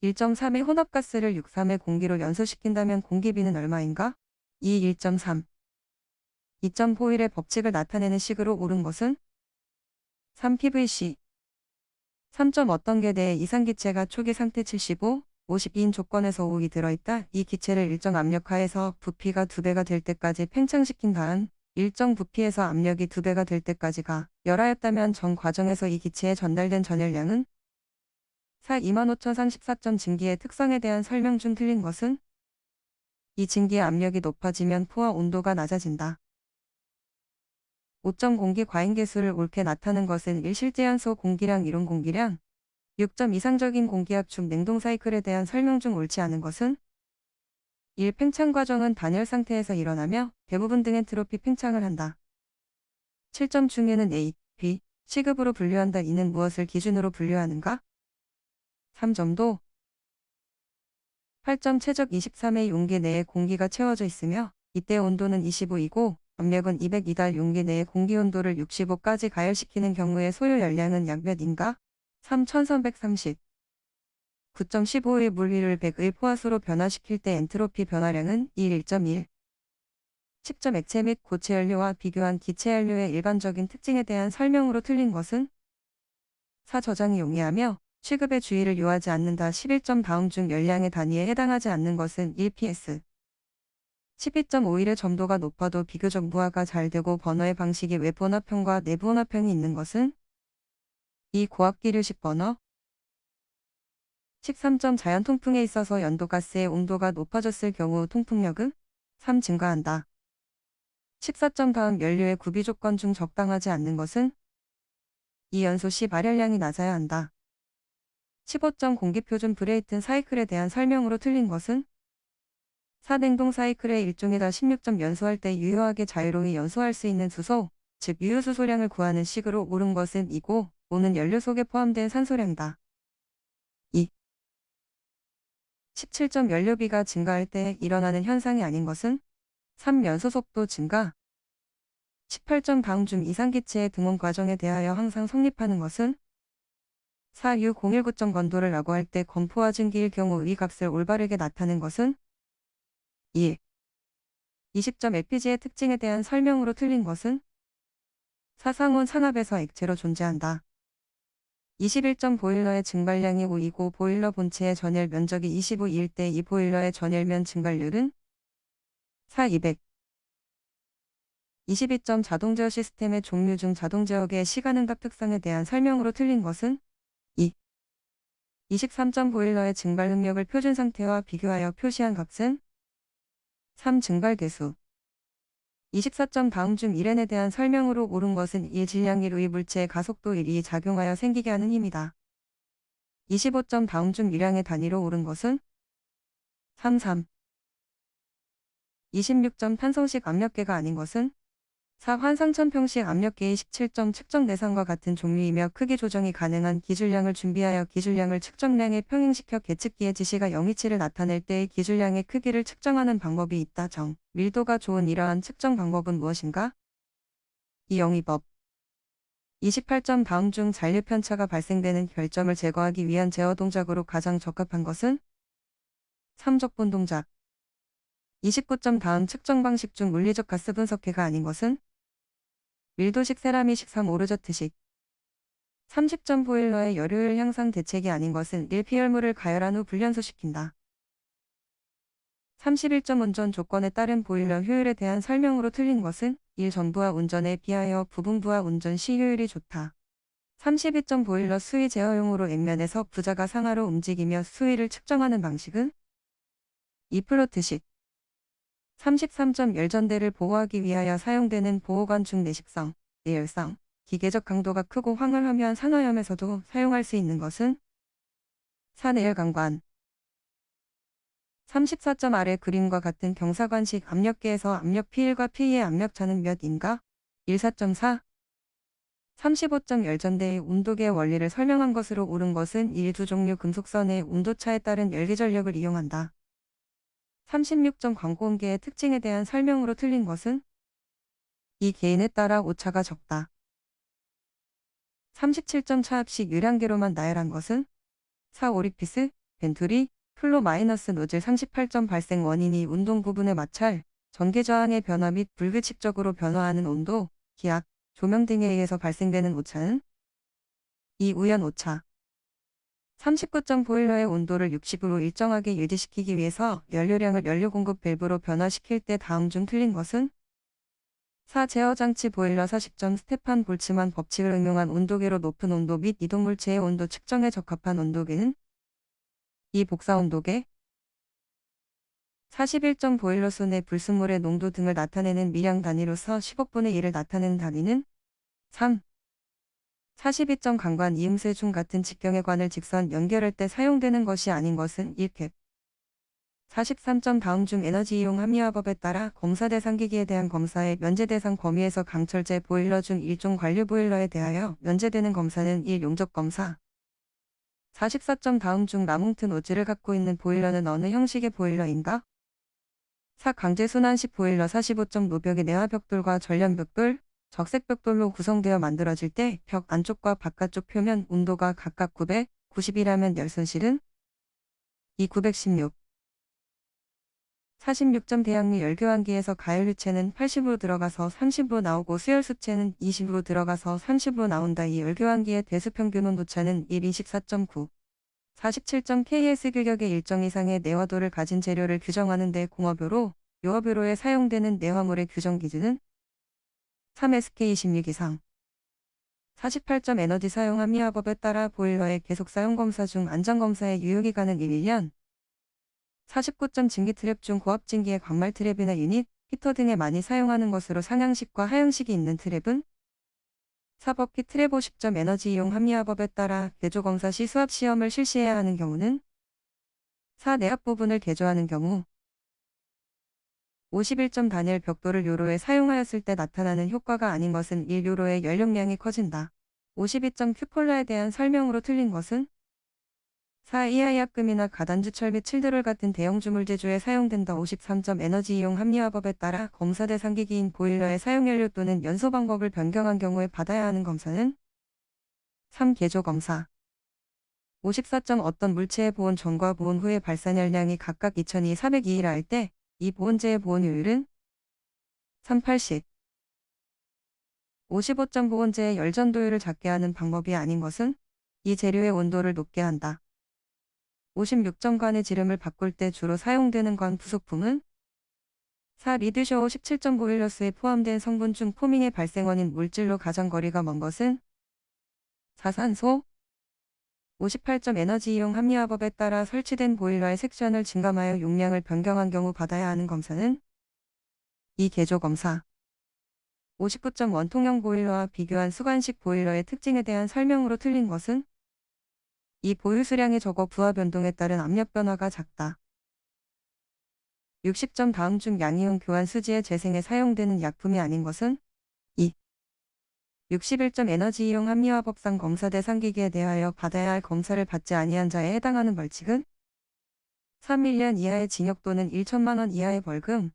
1.3의 혼합가스를 6.3의 공기로 연소시킨다면 공기비는 얼마인가? 2. 1.3. 2.41의 법칙을 나타내는 식으로 옳은 것은? 3. PVC. 3. 어떤 계대의 이상기체가 초기 상태 75, 52인 조건에서 5이 들어있다. 이 기체를 일정 압력하에서 부피가 2배가 될 때까지 팽창시킨 다음 일정 부피에서 압력이 2배가 될 때까지가 열하였다면 전 과정에서 이 기체에 전달된 전열량은? 4. 25034점 증기의 특성에 대한 설명 중 틀린 것은? 이 증기의 압력이 높아지면 포화 온도가 낮아진다. 5점 공기 과잉계수를 옳게 나타낸 것은 1. 실제연소 공기량 이론 공기량. 6점 이상적인 공기압축 냉동 사이클에 대한 설명 중 옳지 않은 것은? 1. 팽창 과정은 단열 상태에서 일어나며 대부분 등 엔트로피 팽창을 한다. 7점 중에는 A, B, C급으로 분류한다. 이는 무엇을 기준으로 분류하는가? 3점도. 8점 최적 23의 용기 내에 공기가 채워져 있으며 이때 온도는 25이고 압력은 202달 용기 내에 공기 온도를 65까지 가열시키는 경우에 소요 열량은 약 몇인가? 3330. 9.15의 물위를 100의 포화수로 변화시킬 때 엔트로피 변화량은 1.1. 10점 액체 및 고체 연료와 비교한 기체 연료의 일반적인 특징에 대한 설명으로 틀린 것은? 4. 저장이 용이하며 취급의 주의를 요하지 않는다. 11점 다음 중 열량의 단위에 해당하지 않는 것은 1ps. 12.51의 점도가 높아도 비교적 무화가 잘 되고 버너의 방식이 외부 혼합형과 내부 혼합형이 있는 것은? 2. 고압기류식 버너. 13점 자연 통풍에 있어서 연도가스의 온도가 높아졌을 경우 통풍력은? 3. 증가한다. 14점 다음 연료의 구비 조건 중 적당하지 않는 것은? 2. 연소 시 발열량이 낮아야 한다. 15점 공기표준 브레이튼 사이클에 대한 설명으로 틀린 것은? 4. 냉동 사이클의 일종이다. 16점 연소할 때 유효하게 자유로이 연소할 수 있는 수소, 즉 유효수소량을 구하는 식으로 옳은 것은 2고 5는 연료 속에 포함된 산소량이다. 2. 17점 연료비가 증가할 때 일어나는 현상이 아닌 것은? 3. 연소 속도 증가. 18점 다음 중 이상기체의 등원 과정에 대하여 항상 성립하는 것은? 4. U019점 건도를 라고 할 때 건포화 증기일 경우 이 값을 올바르게 나타낸 것은? 2. 20점 LPG의 특징에 대한 설명으로 틀린 것은? 4. 상온 상압에서 액체로 존재한다. 21점 보일러의 증발량이 5이고 보일러 본체의 전열 면적이 25일 때 이 보일러의 전열면 증발률은? 4. 200. 22점 자동제어 시스템의 종류 중 자동제어계의 시간응답 특성에 대한 설명으로 틀린 것은? 2. 23점 보일러의 증발 능력을 표준 상태와 비교하여 표시한 값은? 3. 증발계수. 24점 다음 중 1n에 대한 설명으로 옳은 것은 1. 질량 1의 물체의 가속도 1이 작용하여 생기게 하는 힘이다. 25점 다음 중 유량의 단위로 옳은 것은? 3. 3. 26점 탄성식 압력계가 아닌 것은? 4. 환상천평식 압력계의 17점 측정 대상과 같은 종류이며 크기 조정이 가능한 기준량을 준비하여 기준량을 측정량에 평행시켜 계측기의 지시가 027을 나타낼 때의 기준량의 크기를 측정하는 방법이 있다. 정. 밀도가 좋은 이러한 측정 방법은 무엇인가? 2. 영위법. 28점 다음 중 잔류 편차가 발생되는 결점을 제거하기 위한 제어 동작으로 가장 적합한 것은? 3. 적분 동작. 29점 다음 측정 방식 중 물리적 가스 분석계가 아닌 것은? 밀도식 세라믹식 3. 오르저트식. 30점 보일러의 열효율 향상 대책이 아닌 것은 1. 피열물을 가열한 후 불연소시킨다. 31점 운전 조건에 따른 보일러 효율에 대한 설명으로 틀린 것은? 1. 전부하 운전에 비하여 부분부하 운전 시 효율이 좋다. 32점 보일러 수위 제어용으로 액면에서 부자가 상하로 움직이며 수위를 측정하는 방식은? 2. 플로트식. 33점 열전대를 보호하기 위하여 사용되는 보호관중 내식성, 내열성, 기계적 강도가 크고 황홀하면 산화염에서도 사용할 수 있는 것은? 4. 내열강관. 34점 아래 그림과 같은 경사관식 압력계에서 압력 P1과 P2의 압력차는 몇인가? 1. 4.4. 35점 열전대의 온도계의 원리를 설명한 것으로 옳은 것은 1. 두 종류 금속선의 온도차에 따른 열기전력을 이용한다. 36점 광고온계의 특징에 대한 설명으로 틀린 것은? 이 개인에 따라 오차가 적다. 37점 차압식 유량계로만 나열한 것은? 4. 오리피스. 벤투리, 플로 마이너스 노즐 38점 발생 원인이 운동 부분의 마찰, 전개 저항의 변화 및 불규칙적으로 변화하는 온도, 기압, 조명 등에 의해서 발생되는 오차는 2. 우연 오차. 39점 보일러의 온도를 60으로 일정하게 유지시키기 위해서 연료량을 연료 공급 밸브로 변화시킬 때 다음 중 틀린 것은 4. 제어장치 보일러 40점 스테판 볼츠만 법칙을 응용한 온도계로 높은 온도 및 이동물체의 온도 측정에 적합한 온도계는 2. 복사 온도계. 41점 보일러수 내 불순물의 농도 등을 나타내는 미량 단위로서 10억분의 1을 나타내는 단위는 3. 42점 강관 이음새 중 같은 직경의 관을 직선 연결할 때 사용되는 것이 아닌 것은 1캡. 43점 다음 중 에너지 이용 합리화법에 따라 검사 대상 기기에 대한 검사의 면제 대상 범위에서 강철제 보일러 중 일종 관류 보일러에 대하여 면제되는 검사는 1. 용접 검사. 44점 다음 중 라몽트 노즐을 갖고 있는 보일러는 어느 형식의 보일러인가? 4. 강제순환식 보일러 45점 노벽의 내화 벽돌과 전련 벽돌, 적색 벽돌로 구성되어 만들어질 때 벽 안쪽과 바깥쪽 표면 온도가 각각 900, 90이라면 열손실은 2. 916. 46점 대양류 열교환기에서 가열유체는 80으로 들어가서 30으로 나오고 수열수체는 20으로 들어가서 30으로 나온다. 이 열교환기의 대수평균 온도차는 1. 24.9. 47점 KS 규격의 일정 이상의 내화도를 가진 재료를 규정하는 데 공업유로, 요업유로에 사용되는 내화물의 규정 기준은 3. SK 26 이상. 48점 에너지 사용 합리화법에 따라 보일러의 계속 사용 검사 중 안전검사의 유효기간은 1년. 49점 증기 트랩 중 고압 증기의 광말 트랩이나 유닛, 히터 등에 많이 사용하는 것으로 상향식과 하향식이 있는 트랩은 4법기 트랩 50점 에너지 이용 합리화법에 따라 개조검사 시 수압 시험을 실시해야 하는 경우는 4. 내압 부분을 개조하는 경우. 51점 단일 벽돌을 요로에 사용하였을 때 나타나는 효과가 아닌 것은 1. 요로의 연료량이 커진다. 52점 큐폴라에 대한 설명으로 틀린 것은 4. 이하이압금이나 가단주철 및 칠드롤 같은 대형 주물 제조에 사용된다. 53점 에너지 이용 합리화법에 따라 검사 대상 기기인 보일러의 사용연료 또는 연소 방법을 변경한 경우에 받아야 하는 검사는 3. 개조 검사. 54점 어떤 물체의 보온 전과 보온 후의 발산열량이 각각 2002, 402라 할 때 이 보온재의 보온효율은 3. 80. 55점 보온재의 열전도율을 작게 하는 방법이 아닌 것은 이 재료의 온도를 높게 한다. 56점 관의 지름을 바꿀 때 주로 사용되는 관 부속품은 4. 리드쇼 57점 보일러수에 포함된 성분 중 포밍의 발생원인 물질로 가장 거리가 먼 것은 4. 산소. 58점 에너지 이용 합리화법에 따라 설치된 보일러의 섹션을 증감하여 용량을 변경한 경우 받아야 하는 검사는 2. 개조 검사. 59점 원통형 보일러와 비교한 수관식 보일러의 특징에 대한 설명으로 틀린 것은 이 보유수량이 적어 부하 변동에 따른 압력 변화가 작다. 60점 다음 중 양이온 교환 수지의 재생에 사용되는 약품이 아닌 것은 2. 61점 에너지 이용 합리화법상 검사 대상 기기에 대하여 받아야 할 검사를 받지 아니한 자에 해당하는 벌칙은 3. 1년 이하의 징역 또는 1천만 원 이하의 벌금.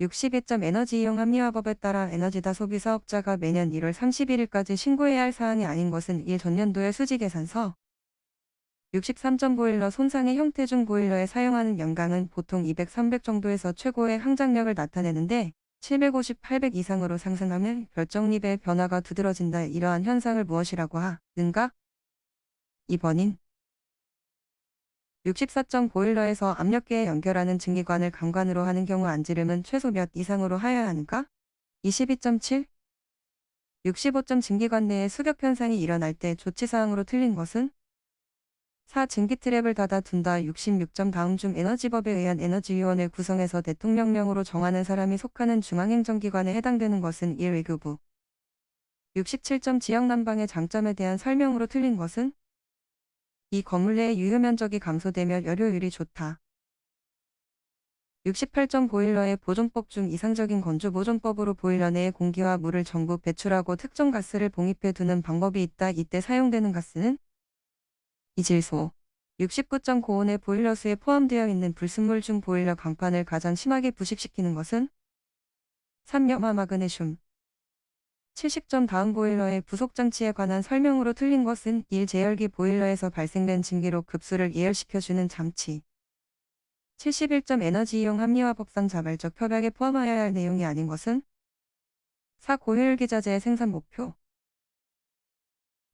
62점 에너지 이용 합리화법에 따라 에너지다 소비 사업자가 매년 1월 31일까지 신고해야 할 사항이 아닌 것은 1. 전년도의 수지 계산서. 63점 보일러 손상의 형태 중 보일러에 사용하는 연강은 보통 200, 300 정도에서 최고의 항작력을 나타내는데 750, 800 이상으로 상승하면 결정립의 변화가 두드러진다. 이러한 현상을 무엇이라고 하는가? 2번인 64점 보일러에서 압력계에 연결하는 증기관을 강관으로 하는 경우 안지름은 최소 몇 이상으로 하여야 하는가? 22.7. 65점 증기관 내에 수격 현상이 일어날 때 조치사항으로 틀린 것은 4. 증기 트랩을 닫아둔다. 66점 다음 중 에너지법에 의한 에너지위원회 구성해서 대통령령으로 정하는 사람이 속하는 중앙행정기관에 해당되는 것은 1. 외교부. 67점 지역난방의 장점에 대한 설명으로 틀린 것은 이 건물 내의 유효면적이 감소되며 열효율이 좋다. 68점 보일러의 보존법 중 이상적인 건조 보존법으로 보일러 내의 공기와 물을 전부 배출하고 특정 가스를 봉입해 두는 방법이 있다. 이때 사용되는 가스는 이질소. 69점 고온의 보일러수에 포함되어 있는 불순물 중 보일러 강판을 가장 심하게 부식시키는 것은 3. 염화 마그네슘. 70점 다음 보일러의 부속장치에 관한 설명으로 틀린 것은 1. 제열기 보일러에서 발생된 증기로 급수를 예열시켜주는 장치. 71점 에너지 이용 합리화법상 자발적 협약에 포함하여야 할 내용이 아닌 것은 4. 고효율 자재의 생산 목표.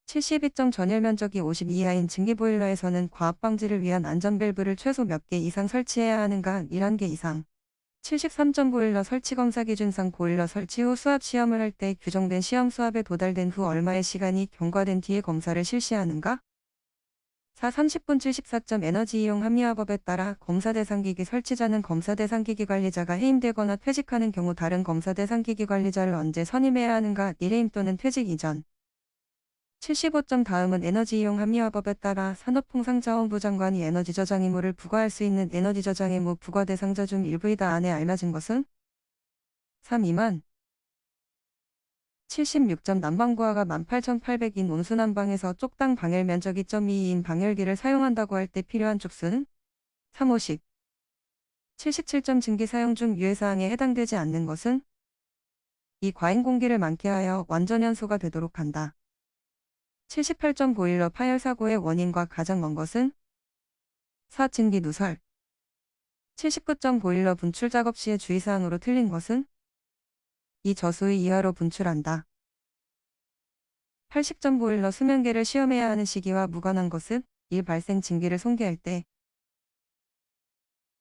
72점 전열 면적이 50 이하인 증기보일러에서는 과압 방지를 위한 안전 밸브를 최소 몇 개 이상 설치해야 하는가 11개 이상. 73점 보일러 설치 검사 기준상 보일러 설치 후 수압 시험을 할 때 규정된 시험 수압에 도달된 후 얼마의 시간이 경과된 뒤에 검사를 실시하는가? 4. 30분 74점 에너지 이용 합리화법에 따라 검사 대상 기기 설치자는 검사 대상 기기 관리자가 해임되거나 퇴직하는 경우 다른 검사 대상 기기 관리자를 언제 선임해야 하는가? 1해임 또는 퇴직 이전. 75점 다음은 에너지 이용 합리화법에 따라 산업통상자원부 장관이 에너지 저장 의무를 부과할 수 있는 에너지 저장 의무 부과 대상자 중 일부이다 안에 알맞은 것은 3. 2만 76점 난방부하가 18,800인 온수난방에서 쪽당 방열 면적 2.22인 방열기를 사용한다고 할 때 필요한 쪽수는 3. 50. 77점 증기 사용 중 유해사항에 해당되지 않는 것은 이 과잉 공기를 많게 하여 완전 연소가 되도록 한다. 78점 보일러 파열 사고의 원인과 가장 먼 것은 4. 증기 누설. 79점 보일러 분출 작업 시의 주의사항으로 틀린 것은 이 저수의 이하로 분출한다. 80점 보일러 수면계를 시험해야 하는 시기와 무관한 것은 1. 발생 증기를 손괴할 때